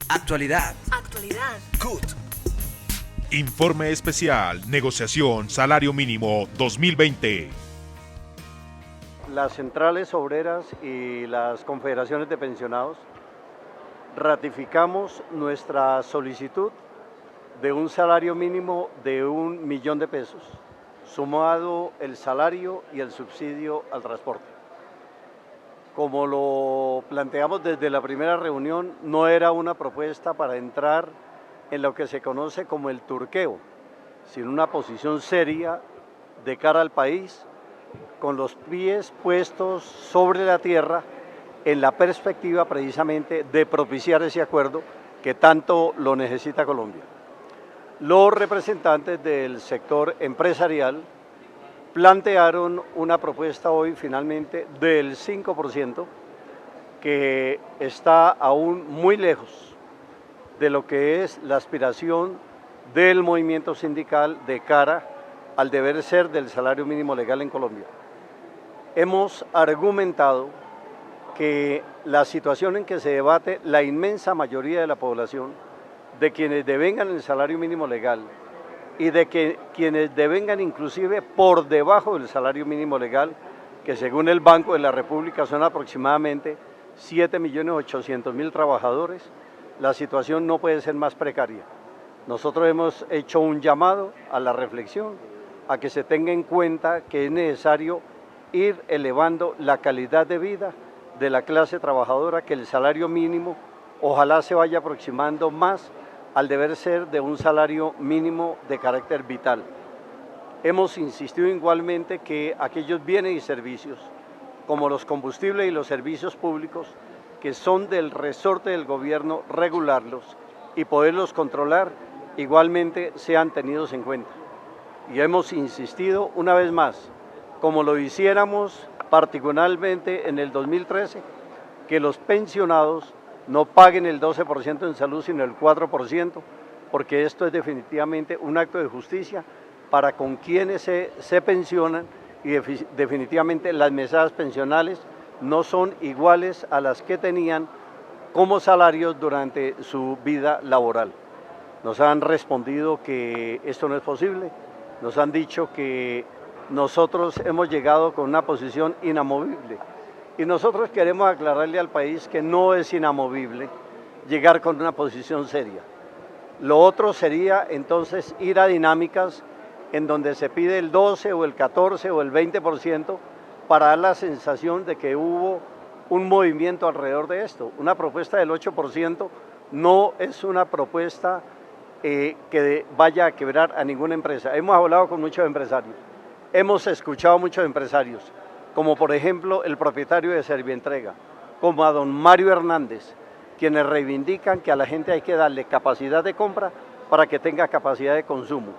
Actualidad. CUT. Informe especial, negociación, salario mínimo 2020. Las centrales obreras y las confederaciones de pensionados ratificamos nuestra solicitud de un salario mínimo de 1.000.000 de pesos, sumado el salario y el subsidio al transporte. Como lo planteamos desde la primera reunión, no era una propuesta para entrar en lo que se conoce como el turqueo, sino una posición seria de cara al país, con los pies puestos sobre la tierra en la perspectiva precisamente de propiciar ese acuerdo que tanto lo necesita Colombia. Los representantes del sector empresarial plantearon una propuesta hoy finalmente del 5%, que está aún muy lejos de lo que es la aspiración del movimiento sindical de cara al deber ser del salario mínimo legal en Colombia. Hemos argumentado que la situación en que se debate la inmensa mayoría de la población, de quienes devengan el salario mínimo legal y de que quienes devengan inclusive por debajo del salario mínimo legal, que según el Banco de la República son aproximadamente 7.800.000 trabajadores, la situación no puede ser más precaria. Nosotros hemos hecho un llamado a la reflexión, a que se tenga en cuenta que es necesario ir elevando la calidad de vida de la clase trabajadora, que el salario mínimo ojalá se vaya aproximando más al deber ser de un salario mínimo de carácter vital. Hemos insistido igualmente que aquellos bienes y servicios, como los combustibles y los servicios públicos, que son del resorte del gobierno, regularlos y poderlos controlar, igualmente sean tenidos en cuenta. Y hemos insistido una vez más, como lo hiciéramos particularmente en el 2013, que los pensionados no paguen el 12% en salud, sino el 4%, porque esto es definitivamente un acto de justicia para con quienes se pensionan, y definitivamente las mesadas pensionales no son iguales a las que tenían como salarios durante su vida laboral. Nos han respondido que esto no es posible, nos han dicho que nosotros hemos llegado con una posición inamovible. Y nosotros queremos aclararle al país que no es inamovible llegar con una posición seria. Lo otro sería entonces ir a dinámicas en donde se pide el 12 o el 14 o el 20% para dar la sensación de que hubo un movimiento alrededor de esto. Una propuesta del 8% no es una propuesta que vaya a quebrar a ninguna empresa. Hemos hablado con muchos empresarios, hemos escuchado a muchos empresarios, como por ejemplo el propietario de Servientrega, como a don Mario Hernández, quienes reivindican que a la gente hay que darle capacidad de compra para que tenga capacidad de consumo.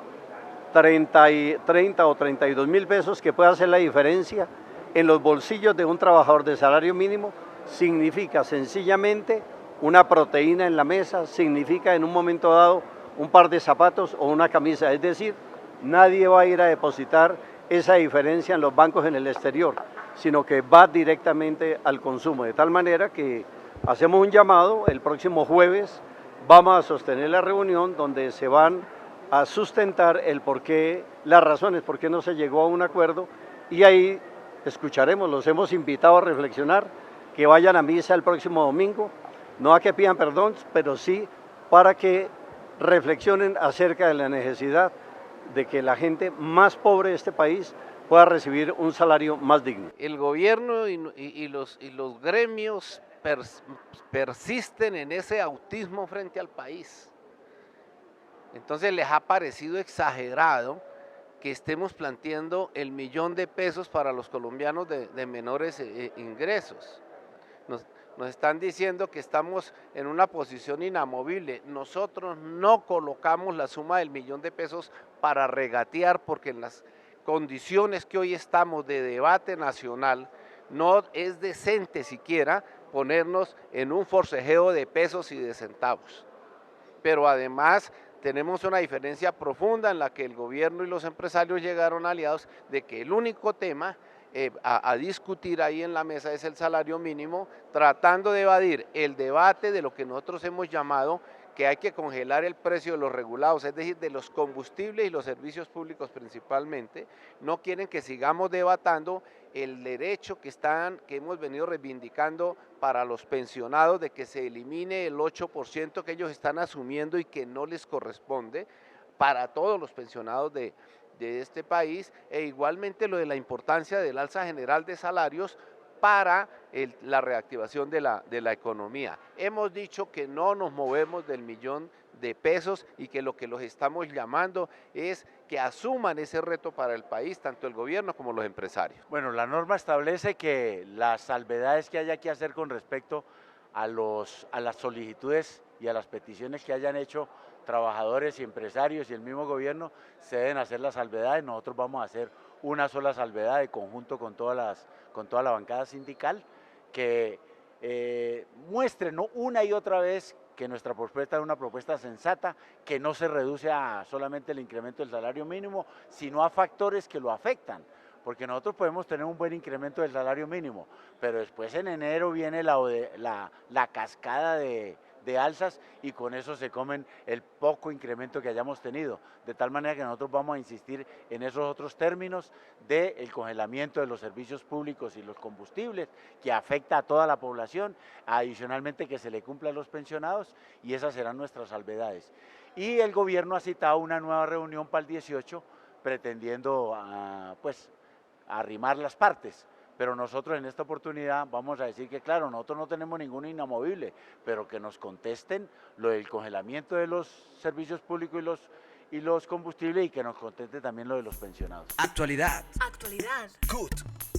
30 o 32.000 pesos que puede hacer la diferencia en los bolsillos de un trabajador de salario mínimo significa sencillamente una proteína en la mesa, significa en un momento dado un par de zapatos o una camisa, es decir, nadie va a ir a depositar esa diferencia en los bancos en el exterior, sino que va directamente al consumo, de tal manera que hacemos un llamado. El próximo jueves vamos a sostener la reunión donde se van a sustentar el porqué, las razones por qué no se llegó a un acuerdo, y ahí escucharemos. Los hemos invitado a reflexionar, que vayan a misa el próximo domingo, no a que pidan perdón, pero sí para que reflexionen acerca de la necesidad de que la gente más pobre de este país pueda recibir un salario más digno. El gobierno y los gremios persisten en ese autismo frente al país. Entonces les ha parecido exagerado que estemos planteando el 1.000.000 de pesos para los colombianos de menores ingresos. Nos están diciendo que estamos en una posición inamovible. Nosotros no colocamos la suma del 1.000.000 de pesos para regatear, porque en las condiciones que hoy estamos de debate nacional no es decente siquiera ponernos en un forcejeo de pesos y de centavos. Pero además tenemos una diferencia profunda en la que el gobierno y los empresarios llegaron aliados, de que el único tema a discutir ahí en la mesa es el salario mínimo, tratando de evadir el debate de lo que nosotros hemos llamado que hay que congelar el precio de los regulados, es decir, de los combustibles y los servicios públicos principalmente. No quieren que sigamos debatiendo el derecho que hemos venido reivindicando para los pensionados de que se elimine el 8% que ellos están asumiendo y que no les corresponde para todos los pensionados de este país, e igualmente lo de la importancia del alza general de salarios para la reactivación de la economía. Hemos dicho que no nos movemos del millón de pesos y que lo que los estamos llamando es que asuman ese reto para el país, tanto el gobierno como los empresarios. Bueno, la norma establece que las salvedades que haya que hacer con respecto a las solicitudes y a las peticiones que hayan hecho trabajadores y empresarios y el mismo gobierno, se deben hacer las salvedades. Nosotros vamos a hacer una sola salvedad de conjunto con toda la bancada sindical, que muestre una y otra vez que nuestra propuesta es una propuesta sensata, que no se reduce a solamente el incremento del salario mínimo, sino a factores que lo afectan. Porque nosotros podemos tener un buen incremento del salario mínimo, pero después en enero viene la cascada de alzas y con eso se comen el poco incremento que hayamos tenido. De tal manera que nosotros vamos a insistir en esos otros términos del congelamiento de los servicios públicos y los combustibles, que afecta a toda la población, adicionalmente que se le cumpla a los pensionados, y esas serán nuestras salvedades. Y el gobierno ha citado una nueva reunión para el 18, pretendiendo arrimar las partes, pero nosotros en esta oportunidad vamos a decir que claro, nosotros no tenemos ningún inamovible, pero que nos contesten lo del congelamiento de los servicios públicos y los combustibles, y que nos conteste también lo de los pensionados. Actualidad. Actualidad. CUT.